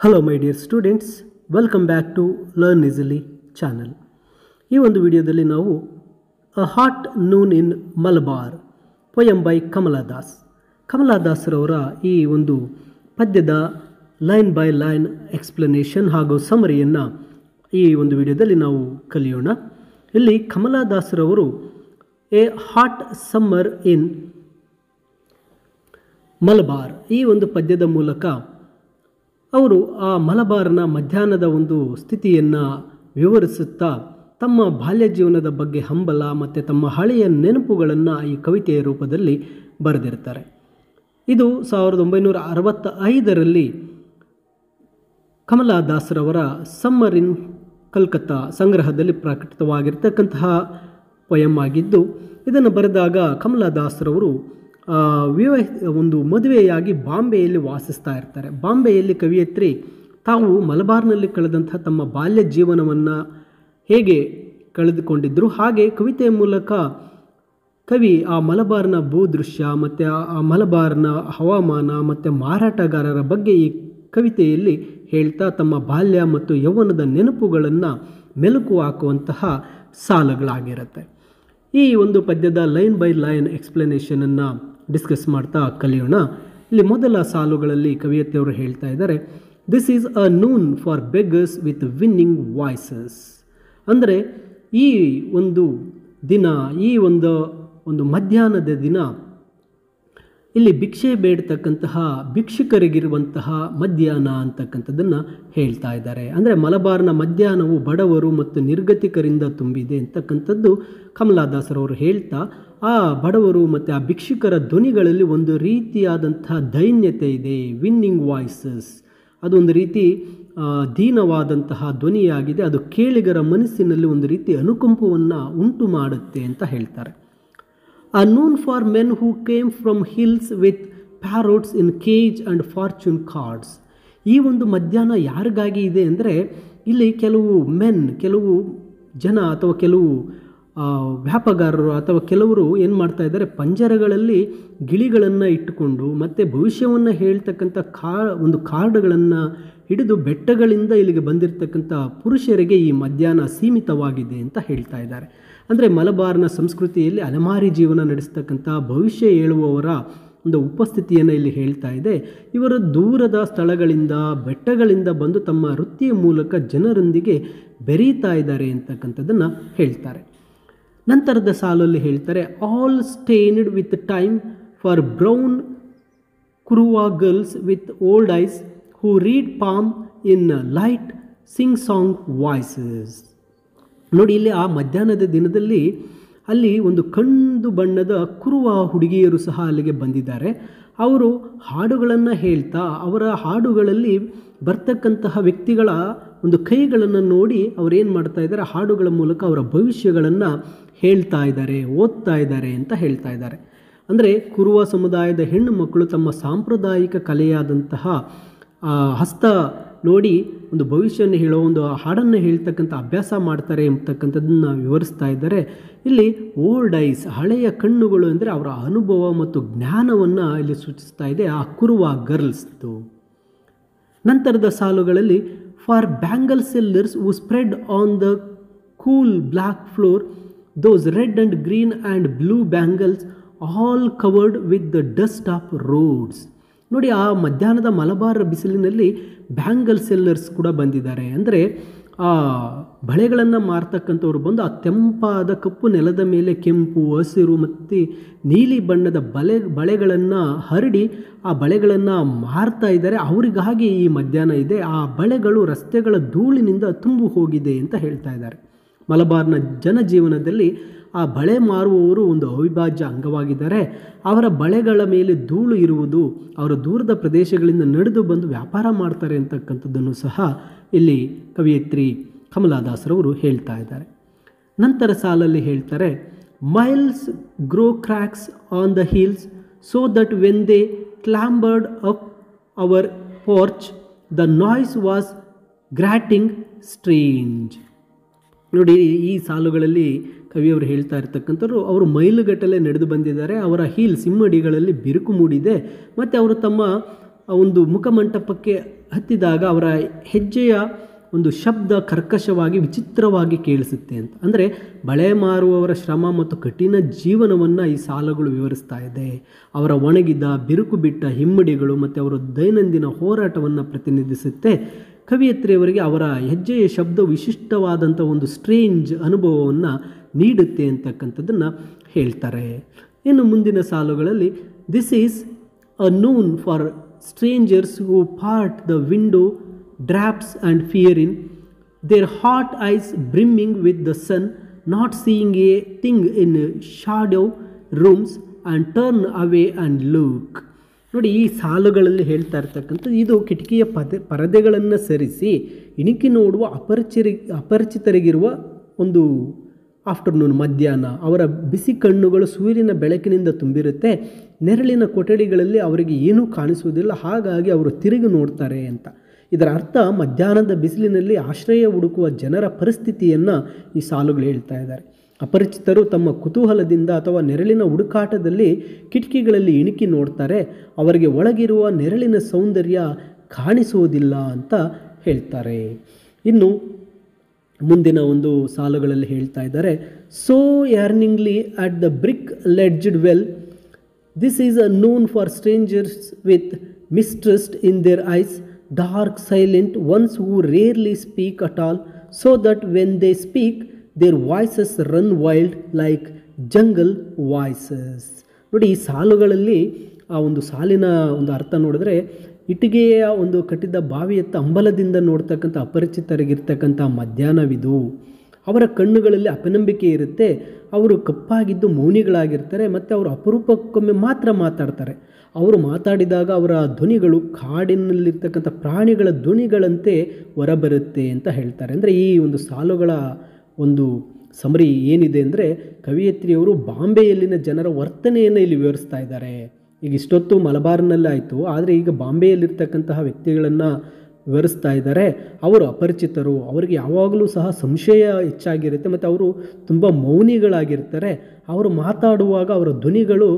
Hello my dear students, welcome back to learn easily channel. ಈ ಒಂದು ವಿಡಿಯೋದಲ್ಲಿ ನಾವು a hot noon in Malabar poem by Kamala Das. ಕಮಲಾದಾಸರವರ ಈ ಒಂದು ಪದ್ಯದ ಲೈನ್ ಬೈ ಲೈನ್ ಎಕ್ಸ್ಪ್ಲನೇಷನ್ ಹಾಗೂ ಸಮರಿಯನ್ನು ಈ ಒಂದು ವಿಡಿಯೋದಲ್ಲಿ ನಾವು ಕಲಿಯೋಣ. ಇಲ್ಲಿ ಕಮಲಾದಾಸರವರು ಎ ಹಾಟ್ ಸಮ್ಮರ್ ಇನ್ ಮಲಬಾರ್ ಈ ಒಂದು ಪದ್ಯದ ಮೂಲಕ ಅವರು ಆ ಮಲಬಾರ್ನ ಮಧ್ಯಾಹ್ನದ ಒಂದು ಸ್ಥಿತಿಯನ್ನು ವಿವರಿಸುತ್ತಾ ತಮ್ಮ ಬಾಲ್ಯ ಜೀವನದ ಬಗ್ಗೆ ಹಂಬಲ ಮತ್ತು ತಮ್ಮ ಹಳೆಯ ನೆನಪುಗಳನ್ನು ಈ ಕವಿತೆಯ ರೂಪದಲ್ಲಿ ಬರೆದಿರ್ತಾರೆ. ಇದು 1965ರಲ್ಲಿ ಕಮಲಾದಾಸರವರ ಸಮ್ಮರ್ ಇನ್ ಕಲ್ಕತ್ತಾ ಸಂಗ್ರಹದಲ್ಲಿ ಪ್ರಕಟಿತವಾಗಿರ್ತಕ್ಕಂತಹ ಪೊಯಮ್ ಆಗಿದ್ದು, ಇದನ್ನು ಬರೆದಾಗ ಕಮಲಾದಾಸರವರು ಒಂದು ಮದುವೆಯಾಗಿ ಬಾಂಬೆಯಲ್ಲಿ ವಾಸಿಸ್ತಾ ಇರ್ತಾರೆ. ಬಾಂಬೆಯಲ್ಲಿ ಕವಿಯತ್ರಿ ತಾವು ಮಲಬಾರ್ನಲ್ಲಿ ಕಳೆದಂತಹ ತಮ್ಮ ಬಾಲ್ಯ ಜೀವನವನ್ನು ಹೇಗೆ ಕಳೆದುಕೊಂಡಿದ್ದರು, ಹಾಗೆ ಕವಿತೆಯ ಮೂಲಕ ಕವಿ ಆ ಮಲಬಾರ್ನ ಭೂದೃಶ್ಯ ಮತ್ತು ಆ ಮಲಬಾರ್ನ ಹವಾಮಾನ ಮತ್ತು ಮಾರಾಟಗಾರರ ಬಗ್ಗೆ ಈ ಕವಿತೆಯಲ್ಲಿ ಹೇಳ್ತಾ ತಮ್ಮ ಬಾಲ್ಯ ಮತ್ತು ಯೌವನದ ನೆನಪುಗಳನ್ನು ಮೆಲುಕು ಹಾಕುವಂತಹ ಸಾಲುಗಳಾಗಿರುತ್ತೆ. ಈ ಒಂದು ಪದ್ಯದ ಲೈನ್ ಬೈ ಲೈನ್ ಎಕ್ಸ್ಪ್ಲನೇಷನನ್ನು ಡಿಸ್ಕಸ್ ಮಾಡ್ತಾ ಕಲಿಯೋಣ. ಇಲ್ಲಿ ಮೊದಲ ಸಾಲುಗಳಲ್ಲಿ ಕವಿಯತ್ರಿಯವರು ಹೇಳ್ತಾ ಇದ್ದಾರೆ, this is a Noon for beggars with winning voices. ಅಂದರೆ ಈ ಒಂದು ದಿನ, ಈ ಒಂದು ಮಧ್ಯಾಹ್ನದ ದಿನ ಇಲ್ಲಿ ಭಿಕ್ಷೆ ಬೇಡ್ತಕ್ಕಂತಹ ಭಿಕ್ಷುಕರಿಗಿರುವಂತಹ ಮಧ್ಯಾಹ್ನ ಅಂತಕ್ಕಂಥದ್ದನ್ನು ಹೇಳ್ತಾ ಇದ್ದಾರೆ. ಅಂದರೆ ಮಲಬಾರ್ನ ಮಧ್ಯಾಹ್ನವು ಬಡವರು ಮತ್ತು ನಿರ್ಗತಿಕರಿಂದ ತುಂಬಿದೆ ಅಂತಕ್ಕಂಥದ್ದು ಕಮಲಾದಾಸರವರು ಹೇಳ್ತಾ, ಆ ಬಡವರು ಮತ್ತು ಆ ಭಿಕ್ಷುಕರ ಧ್ವನಿಗಳಲ್ಲಿ ಒಂದು ರೀತಿಯಾದಂತಹ ದೈನ್ಯತೆ ಇದೆ. ವಿನ್ನಿಂಗ್ ವಾಯ್ಸಸ್ ಅದೊಂದು ರೀತಿ ದೀನವಾದಂತಹ ಧ್ವನಿಯಾಗಿದೆ. ಅದು ಕೇಳಿಗರ ಮನಸ್ಸಿನಲ್ಲಿ ಒಂದು ರೀತಿ ಅನುಕಂಪವನ್ನು ಉಂಟು ಮಾಡುತ್ತೆ ಅಂತ ಹೇಳ್ತಾರೆ. A noon for men who came from hills with parrots in cage and fortune cards. ಈ ಒಂದು ಮಧ್ಯಾಹ್ನ ಯಾರಿಗಾಗಿ ಇದೆ ಅಂದರೆ, ಇಲ್ಲಿ ಕೆಲವು ಜನ ಅಥವಾ ಕೆಲವು ವ್ಯಾಪಾರಗಾರರು ಅಥವಾ ಕೆಲವರು ಏನು ಮಾಡ್ತಾ ಇದ್ದಾರೆ, ಪಂಜರಗಳಲ್ಲಿ ಗಿಳಿಗಳನ್ನು ಇಟ್ಟುಕೊಂಡು ಮತ್ತು ಭವಿಷ್ಯವನ್ನು ಹೇಳ್ತಕ್ಕಂಥ ಒಂದು ಕಾರ್ಡ್ಗಳನ್ನು ಹಿಡಿದು ಬೆಟ್ಟಗಳಿಂದ ಇಲ್ಲಿಗೆ ಬಂದಿರತಕ್ಕಂಥ ಪುರುಷರಿಗೆ ಈ ಮಧ್ಯಾಹ್ನ ಸೀಮಿತವಾಗಿದೆ ಅಂತ ಹೇಳ್ತಾ ಇದ್ದಾರೆ. ಅಂದರೆ ಮಲಬಾರ್ನ ಸಂಸ್ಕೃತಿಯಲ್ಲಿ ಅಲೆಮಾರಿ ಜೀವನ ನಡೆಸ್ತಕ್ಕಂಥ ಭವಿಷ್ಯ ಹೇಳುವವರ ಒಂದು ಉಪಸ್ಥಿತಿಯನ್ನು ಇಲ್ಲಿ ಹೇಳ್ತಾ ಇದೆ. ಇವರು ದೂರದ ಸ್ಥಳಗಳಿಂದ ಬೆಟ್ಟಗಳಿಂದ ಬಂದು ತಮ್ಮ ವೃತ್ತಿಯ ಮೂಲಕ ಜನರೊಂದಿಗೆ ಬೆರೀತಾ ಇದ್ದಾರೆ ಅಂತಕ್ಕಂಥದ್ದನ್ನು ಹೇಳ್ತಾರೆ. ನಂತರದ ಸಾಲಲ್ಲಿ ಹೇಳ್ತಾರೆ, all stained with time for brown Kurava girls with old eyes who read palm in light sing song voices. ನೋಡಿ, ಇಲ್ಲಿ ಆ ಮಧ್ಯಾಹ್ನದ ದಿನದಲ್ಲಿ ಅಲ್ಲಿ ಒಂದು ಕಂದು ಬಣ್ಣದ ಕುರುವ ಹುಡುಗಿಯರು ಸಹ ಅಲ್ಲಿಗೆ ಬಂದಿದ್ದಾರೆ. ಅವರು ಹಾಡುಗಳನ್ನು ಹೇಳ್ತಾ ಅವರ ಹಾಡುಗಳಲ್ಲಿ ಬರ್ತಕ್ಕಂತಹ ವ್ಯಕ್ತಿಗಳ ಒಂದು ಕೈಗಳನ್ನು ನೋಡಿ ಅವರೇನು ಮಾಡ್ತಾ ಇದ್ದಾರೆ, ಹಾಡುಗಳ ಮೂಲಕ ಅವರ ಭವಿಷ್ಯಗಳನ್ನು ಹೇಳ್ತಾ ಇದ್ದಾರೆ, ಓದ್ತಾ ಇದ್ದಾರೆ ಅಂತ ಹೇಳ್ತಾ ಇದ್ದಾರೆ. ಅಂದರೆ ಕುರುವ ಸಮುದಾಯದ ಹೆಣ್ಣು ಮಕ್ಕಳು ತಮ್ಮ ಸಾಂಪ್ರದಾಯಿಕ ಕಲೆಯಾದಂತಹ ಹಸ್ತ ನೋಡಿ ಒಂದು ಭವಿಷ್ಯವನ್ನು ಹೇಳೋ ಒಂದು ಹಾಡನ್ನು ಹೇಳ್ತಕ್ಕಂಥ ಅಭ್ಯಾಸ ಮಾಡ್ತಾರೆ ಎಂಬತಕ್ಕಂಥದ್ದನ್ನು ವಿವರಿಸ್ತಾ ಇದ್ದಾರೆ. ಇಲ್ಲಿ ಓಲ್ಡ್ ಐಸ್ ಹಳೆಯ ಕಣ್ಣುಗಳು ಅಂದರೆ ಅವರ ಅನುಭವ ಮತ್ತು ಜ್ಞಾನವನ್ನು ಇಲ್ಲಿ ಸೂಚಿಸ್ತಾ ಇದೆ ಆ ಕುರುವ ಗರ್ಲ್ಸ್ದು. ನಂತರದ ಸಾಲುಗಳಲ್ಲಿ, for bangle sellers who spread on the cool black floor those red and green and blue bangles all covered with the dust of roads. ನೋಡಿ, ಆ ಮಧ್ಯಾಹ್ನದ ಮಲಬಾರ್ ಬಿಸಿಲಿನಲ್ಲಿ ಬ್ಯಾಂಗಲ್ ಸೆಲ್ಲರ್ಸ್ ಕೂಡ ಬಂದಿದ್ದಾರೆ. ಅಂದರೆ ಆ ಬಳೆಗಳನ್ನು ಮಾರ್ತಕ್ಕಂಥವ್ರು ಬಂದು ಆ ತೆಂಪಾದ ಕಪ್ಪು ನೆಲದ ಮೇಲೆ ಕೆಂಪು, ಹಸಿರು ಮತ್ತು ನೀಲಿ ಬಣ್ಣದ ಬಳೆಗಳನ್ನು ಹರಡಿ ಆ ಬಳೆಗಳನ್ನು ಮಾರ್ತಾ ಇದ್ದಾರೆ. ಅವರಿಗಾಗಿ ಈ ಮಧ್ಯಾಹ್ನ ಇದೆ. ಆ ಬಳೆಗಳು ರಸ್ತೆಗಳ ಧೂಳಿನಿಂದ ತುಂಬಿ ಹೋಗಿದೆ ಅಂತ ಹೇಳ್ತಾ ಇದ್ದಾರೆ. ಮಲಬಾರ್ನ ಜನಜೀವನದಲ್ಲಿ ಆ ಬಳೆ ಮಾರುವವರು ಒಂದು ಅವಿಭಾಜ್ಯ ಅಂಗವಾಗಿದ್ದಾರೆ. ಅವರ ಬಳೆಗಳ ಮೇಲೆ ಧೂಳು ಇರುವುದು, ಅವರ ದೂರದ ಪ್ರದೇಶಗಳಿಂದ ನಡೆದು ಬಂದು ವ್ಯಾಪಾರ ಮಾಡ್ತಾರೆ ಅಂತಕ್ಕಂಥದ್ದನ್ನು ಸಹ ಇಲ್ಲಿ ಕವಿಯತ್ರಿ ಕಮಲಾದಾಸರವರು ಹೇಳ್ತಾ ಇದ್ದಾರೆ. ನಂತರ ಸಾಲಲ್ಲಿ ಹೇಳ್ತಾರೆ, miles grow cracks on the hills so that when they clambered up our porch the noise was grating strange. ನೋಡಿ, ಈ ಸಾಲುಗಳಲ್ಲಿ ಕವಿಯವರು ಹೇಳ್ತಾ ಇರ್ತಕ್ಕಂಥವ್ರು ಅವರು ಮೈಲುಗಟ್ಟಲೆ ನಡೆದು ಬಂದಿದ್ದಾರೆ. ಅವರ ಹೀಲ್ಸ್ ಹಿಮ್ಮಡಿಗಳಲ್ಲಿ ಬಿರುಕು ಮೂಡಿದೆ ಮತ್ತು ಅವರು ತಮ್ಮ ಒಂದು ಮುಖಮಂಟಪಕ್ಕೆ ಹತ್ತಿದಾಗ ಅವರ ಹೆಜ್ಜೆಯ ಒಂದು ಶಬ್ದ ಕರ್ಕಶವಾಗಿ ವಿಚಿತ್ರವಾಗಿ ಕೇಳಿಸುತ್ತೆ ಅಂತ. ಅಂದರೆ ಬಳೆ ಮಾರುವವರ ಶ್ರಮ ಮತ್ತು ಕಠಿಣ ಜೀವನವನ್ನು ಈ ಸಾಲುಗಳು ವಿವರಿಸ್ತಾ ಇದೆ. ಅವರ ಒಣಗಿದ ಬಿರುಕು ಬಿಟ್ಟ ಹಿಮ್ಮಡಿಗಳು ಮತ್ತು ಅವರ ದೈನಂದಿನ ಹೋರಾಟವನ್ನು ಪ್ರತಿನಿಧಿಸುತ್ತೆ. ಕವಿಯತ್ರಿಯವರಿಗೆ ಅವರ ಹೆಜ್ಜೆಯ ಶಬ್ದ ವಿಶಿಷ್ಟವಾದಂಥ ಒಂದು ಸ್ಟ್ರೇಂಜ್ ಅನುಭವವನ್ನು ನೀಡುತ್ತೆ ಅಂತಕ್ಕಂಥದ್ದನ್ನು ಹೇಳ್ತಾರೆ. ಇನ್ನು ಮುಂದಿನ ಸಾಲುಗಳಲ್ಲಿ this is a Noon for stranger's who part the window drapes and fear in their hot eyes brimming with the sun, not seeing a thing in shadow rooms and turn away and look. ನೋಡಿ, ಈ ಸಾಲುಗಳಲ್ಲಿ ಹೇಳ್ತಾ ಇರ್ತಕ್ಕಂಥದ್ದು ಇದು ಕಿಟಕಿಯ ಪರದೆಗಳನ್ನು ಸರಿಸಿ ಇಣುಕಿ ನೋಡುವ ಅಪರಿಚಿತರಿಗಿರುವ ಒಂದು ಆಫ್ಟರ್ನೂನ್ ಮಧ್ಯಾಹ್ನ. ಅವರ ಬಿಸಿ ಕಣ್ಣುಗಳು ಸೂರ್ಯನ ಬೆಳಕಿನಿಂದ ತುಂಬಿರುತ್ತೆ. ನೆರಳಿನ ಕೊಠಡಿಗಳಲ್ಲಿ ಅವರಿಗೆ ಏನೂ ಕಾಣಿಸುವುದಿಲ್ಲ, ಹಾಗಾಗಿ ಅವರು ತಿರುಗಿ ನೋಡ್ತಾರೆ ಅಂತ. ಇದರ ಅರ್ಥ ಮಧ್ಯಾಹ್ನದ ಬಿಸಿಲಿನಲ್ಲಿ ಆಶ್ರಯ ಹುಡುಕುವ ಜನರ ಪರಿಸ್ಥಿತಿಯನ್ನು ಈ ಸಾಲುಗಳು ಹೇಳ್ತಾ ಇದ್ದಾರೆ. ಅಪರಿಚಿತರು ತಮ್ಮ ಕುತೂಹಲದಿಂದ ಅಥವಾ ನೆರಳಿನ ಹುಡುಕಾಟದಲ್ಲಿ ಕಿಟಕಿಗಳಲ್ಲಿ ಇಣುಕಿ ನೋಡ್ತಾರೆ. ಅವರಿಗೆ ಒಳಗಿರುವ ನೆರಳಿನ ಸೌಂದರ್ಯ ಕಾಣಿಸುವುದಿಲ್ಲ ಅಂತ ಹೇಳ್ತಾರೆ. ಇನ್ನು ಮುಂದಿನ ಒಂದು ಸಾಲುಗಳಲ್ಲಿ ಹೇಳ್ತಾ ಇದ್ದಾರೆ, so yearningly at the brick ledged well, this is a non for strangers with mistrust in their eyes, dark silent ones who rarely speak at all, so that when they speak their voices run wild like jungle voices. ನೋಡಿ, ಈ ಸಾಲುಗಳಲ್ಲಿ ಆ ಒಂದು ಸಾಲಿನ ಒಂದು ಅರ್ಥ ನೋಡಿದ್ರೆ, ಇಟ್ಟಿಗೆಯ ಒಂದು ಕಟ್ಟಿದ ಬಾವಿಯತ್ತ ಅಂಬಲದಿಂದ ನೋಡ್ತಕ್ಕಂಥ ಅಪರಿಚಿತರಿಗಿರ್ತಕ್ಕಂಥ ಮಧ್ಯಾಹ್ನವಿದು. ಅವರ ಕಣ್ಣುಗಳಲ್ಲಿ ಅಪನಂಬಿಕೆ ಇರುತ್ತೆ. ಅವರು ಕಪ್ಪಾಗಿದ್ದು ಮೌನಿಗಳಾಗಿರ್ತಾರೆ ಮತ್ತು ಅವರು ಅಪರೂಪಕ್ಕೊಮ್ಮೆ ಮಾತ್ರ ಮಾತಾಡ್ತಾರೆ. ಅವರು ಮಾತಾಡಿದಾಗ ಅವರ ಧ್ವನಿಗಳು ಕಾಡಿನಲ್ಲಿರ್ತಕ್ಕಂಥ ಪ್ರಾಣಿಗಳ ಧ್ವನಿಗಳಂತೆ ಹೊರಬರುತ್ತೆ ಅಂತ ಹೇಳ್ತಾರೆ. ಅಂದರೆ ಈ ಒಂದು ಸಾಲುಗಳ ಒಂದು ಸಮರಿ ಏನಿದೆ ಅಂದರೆ, ಕವಿಯತ್ರಿಯವರು ಬಾಂಬೆಯಲ್ಲಿನ ಜನರ ವರ್ತನೆಯನ್ನು ಇಲ್ಲಿ ವಿವರಿಸ್ತಾ ಇದ್ದಾರೆ. ಈಗ ಇಷ್ಟೊತ್ತು ಮಲಬಾರ್ನಲ್ಲಾಯಿತು, ಆದರೆ ಈಗ ಬಾಂಬೆಯಲ್ಲಿರ್ತಕ್ಕಂತಹ ವ್ಯಕ್ತಿಗಳನ್ನು ವಿವರಿಸ್ತಾ ಇದ್ದಾರೆ. ಅವರು ಅಪರಿಚಿತರು, ಅವರಿಗೆ ಯಾವಾಗಲೂ ಸಹ ಸಂಶಯ ಹೆಚ್ಚಾಗಿರುತ್ತೆ ಮತ್ತು ಅವರು ತುಂಬ ಮೌನಿಗಳಾಗಿರ್ತಾರೆ. ಅವರು ಮಾತಾಡುವಾಗ ಅವರ ಧ್ವನಿಗಳು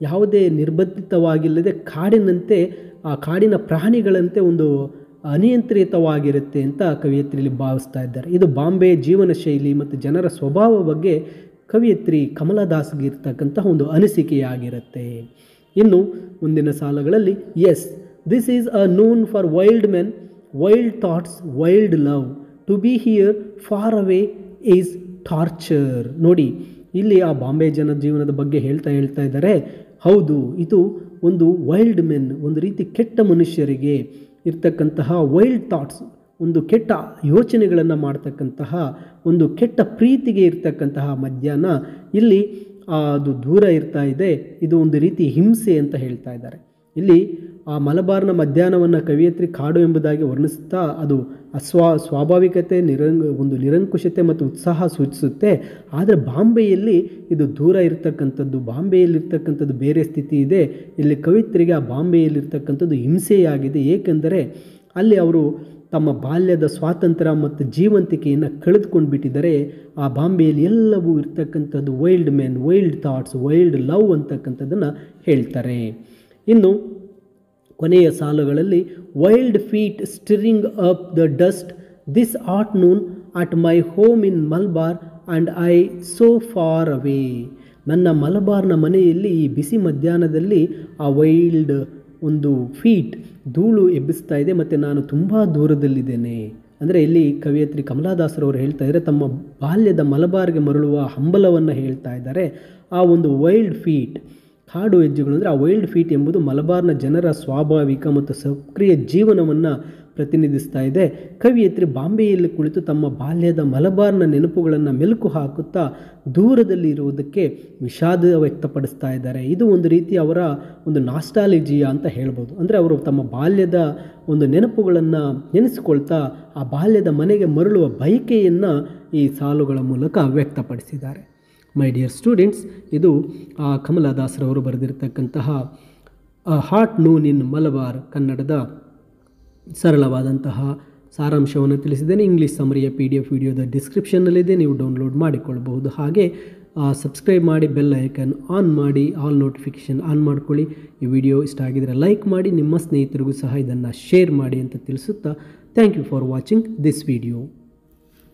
ಯಾವುದೇ ನಿರ್ಬಂಧಿತವಾಗಿಲ್ಲದೆ ಕಾಡಿನಂತೆ, ಆ ಕಾಡಿನ ಪ್ರಾಣಿಗಳಂತೆ ಒಂದು ಅನಿಯಂತ್ರಿತವಾಗಿರುತ್ತೆ ಅಂತ ಕವಿಯತ್ರಿಯಲ್ಲಿ ಭಾವಿಸ್ತಾ ಇದ್ದಾರೆ. ಇದು ಬಾಂಬೆ ಜೀವನ ಶೈಲಿ ಮತ್ತು ಜನರ ಸ್ವಭಾವ ಬಗ್ಗೆ ಕವಿಯತ್ರಿ ಕಮಲಾದಾಸ್ಗೆ ಇರ್ತಕ್ಕಂತಹ ಒಂದು ಅನಿಸಿಕೆಯಾಗಿರುತ್ತೆ. ಇನ್ನು ಮುಂದಿನ ಸಾಲುಗಳಲ್ಲಿ, as this is a non for wild men, wild thoughts, wild love, to be here far away is torture. ನೋಡಿ, ಇಲ್ಲಿ ಆ ಬಾಂಬೆ ಜನ ಜೀವನದ ಬಗ್ಗೆ ಹೇಳ್ತಾ ಇದ್ದಾರೆ. ಹೌದು, ಇದು ಒಂದು ವೈಲ್ಡ್ ಮೆನ್, ಒಂದು ರೀತಿ ಕೆಟ್ಟ ಮನುಷ್ಯರಿಗೆ ಇರ್ತಕ್ಕಂತಹ ವೈಲ್ಡ್ ಥಾಟ್ಸ್, ಒಂದು ಕೆಟ್ಟ ಯೋಚನೆಗಳನ್ನು ಮಾಡ್ತಕ್ಕಂತಹ, ಒಂದು ಕೆಟ್ಟ ಪ್ರೀತಿಗೆ ಇರ್ತಕ್ಕಂತಹ ಮಧ್ಯಾಹ್ನ ಇಲ್ಲಿ ಅದು ದೂರ ಇರ್ತಾ ಇದೆ. ಇದು ಒಂದು ರೀತಿ ಹಿಂಸೆ ಅಂತ ಹೇಳ್ತಾ ಇದ್ದಾರೆ. ಇಲ್ಲಿ ಆ ಮಲಬಾರ್ನ ಮಧ್ಯಾಹ್ನವನ್ನು ಕವಿಯತ್ರಿ ಕಾಡು ಎಂಬುದಾಗಿ ವರ್ಣಿಸುತ್ತಾ ಅದು ಸ್ವಾಭಾವಿಕತೆ, ಒಂದು ನಿರಂಕುಶತೆ ಮತ್ತು ಉತ್ಸಾಹ ಸೂಚಿಸುತ್ತೆ. ಆದರೆ ಬಾಂಬೆಯಲ್ಲಿ ಇದು ದೂರ ಇರತಕ್ಕಂಥದ್ದು, ಬಾಂಬೆಯಲ್ಲಿರ್ತಕ್ಕಂಥದ್ದು ಬೇರೆ ಸ್ಥಿತಿ ಇದೆ. ಇಲ್ಲಿ ಕವಿತ್ರಿಗೆ ಆ ಬಾಂಬೆಯಲ್ಲಿರ್ತಕ್ಕಂಥದ್ದು ಹಿಂಸೆಯಾಗಿದೆ. ಏಕೆಂದರೆ ಅಲ್ಲಿ ಅವರು ತಮ್ಮ ಬಾಲ್ಯದ ಸ್ವಾತಂತ್ರ್ಯ ಮತ್ತು ಜೀವಂತಿಕೆಯನ್ನು ಕಳೆದುಕೊಂಡು ಬಿಟ್ಟಿದ್ದಾರೆ. ಆ ಬಾಂಬೆಯಲ್ಲಿ ಎಲ್ಲವೂ ಇರ್ತಕ್ಕಂಥದ್ದು wild men, wild thoughts, wild love ಅಂತಕ್ಕಂಥದ್ದನ್ನು ಹೇಳ್ತಾರೆ. ಇನ್ನು ಕೊನೆಯ ಸಾಲುಗಳಲ್ಲಿ, wild feet stirring up the dust this afternoon at my home in Malabar and I so far away. ನನ್ನ ಮಲಬಾರ್ನ ಮನೆಯಲ್ಲಿ ಈ ಬಿಸಿ ಮಧ್ಯಾಹ್ನದಲ್ಲಿ ಆ ವೈಲ್ಡ್ ಒಂದು ಫೀಟ್ ಧೂಳು ಎಬ್ಬಿಸ್ತಾ ಇದೆ ಮತ್ತು ನಾನು ತುಂಬ ದೂರದಲ್ಲಿದ್ದೇನೆ. ಅಂದರೆ ಇಲ್ಲಿ ಕವಿಯತ್ರಿ ಕಮಲಾದಾಸರವರು ಹೇಳ್ತಾ ಇದ್ದಾರೆ, ತಮ್ಮ ಬಾಲ್ಯದ ಮಲಬಾರ್ಗೆ ಮರಳುವ ಹಂಬಲವನ್ನು ಹೇಳ್ತಾ ಇದ್ದಾರೆ. ಆ ಒಂದು ವೈಲ್ಡ್ ಫೀಟ್, ಕಾಡು ಹೆಜ್ಜೆಗಳು ಅಂದರೆ ಆ ವೈಲ್ಡ್ ಫೀಟ್ ಎಂಬುದು ಮಲಬಾರ್ನ ಜನರ ಸ್ವಾಭಾವಿಕ ಮತ್ತು ಸಕ್ರಿಯ ಜೀವನವನ್ನು ಪ್ರತಿನಿಧಿಸ್ತಾ ಇದೆ. ಕವಿಯತ್ರಿ ಬಾಂಬೆಯಲ್ಲಿ ಕುಳಿತು ತಮ್ಮ ಬಾಲ್ಯದ ಮಲಬಾರ್ನ ನೆನಪುಗಳನ್ನು ಮೆಲುಕು ಹಾಕುತ್ತಾ ದೂರದಲ್ಲಿ ಇರುವುದಕ್ಕೆ ವಿಷಾದ ವ್ಯಕ್ತಪಡಿಸ್ತಾ ಇದ್ದಾರೆ. ಇದು ಒಂದು ರೀತಿ ಅವರ ಒಂದು ನಾಸ್ಟಾಲಜಿಯಾ ಅಂತ ಹೇಳ್ಬೋದು. ಅಂದರೆ ಅವರು ತಮ್ಮ ಬಾಲ್ಯದ ಒಂದು ನೆನಪುಗಳನ್ನು ನೆನೆಸಿಕೊಳ್ತಾ ಆ ಬಾಲ್ಯದ ಮನೆಗೆ ಮರಳುವ ಬಯಕೆಯನ್ನು ಈ ಸಾಲುಗಳ ಮೂಲಕ ವ್ಯಕ್ತಪಡಿಸಿದ್ದಾರೆ. ಮೈ ಡಿಯರ್ ಸ್ಟೂಡೆಂಟ್ಸ್, ಇದು ಕಮಲಾದಾಸರವರು ಬರೆದಿರತಕ್ಕಂತಹ ಹಾಟ್ ನೂನ್ ಇನ್ ಮಲಬಾರ್ ಕನ್ನಡದ ಸರಳವಾದಂತಹ ಸಾರಾಂಶವನ್ನು ತಿಳಿಸಿದ್ದೇನೆ. ಇಂಗ್ಲೀಷ್ ಸಮರಿಯ PDF ವಿಡಿಯೋದ ಡಿಸ್ಕ್ರಿಪ್ಷನ್ನಲ್ಲಿದೆ, ನೀವು ಡೌನ್ಲೋಡ್ ಮಾಡಿಕೊಳ್ಳಬಹುದು. ಹಾಗೆ ಸಬ್ಸ್ಕ್ರೈಬ್ ಮಾಡಿ, ಬೆಲ್ ಐಕನ್ ಆನ್ ಮಾಡಿ, ಆಲ್ ನೋಟಿಫಿಕೇಷನ್ ಆನ್ ಮಾಡ್ಕೊಳ್ಳಿ. ಈ ವಿಡಿಯೋ ಇಷ್ಟ ಆಗಿದರೆ ಲೈಕ್ ಮಾಡಿ, ನಿಮ್ಮ ಸ್ನೇಹಿತರಿಗೂ ಸಹ ಇದನ್ನು ಶೇರ್ ಮಾಡಿ ಅಂತ ತಿಳಿಸುತ್ತಾ thank you for watching this video.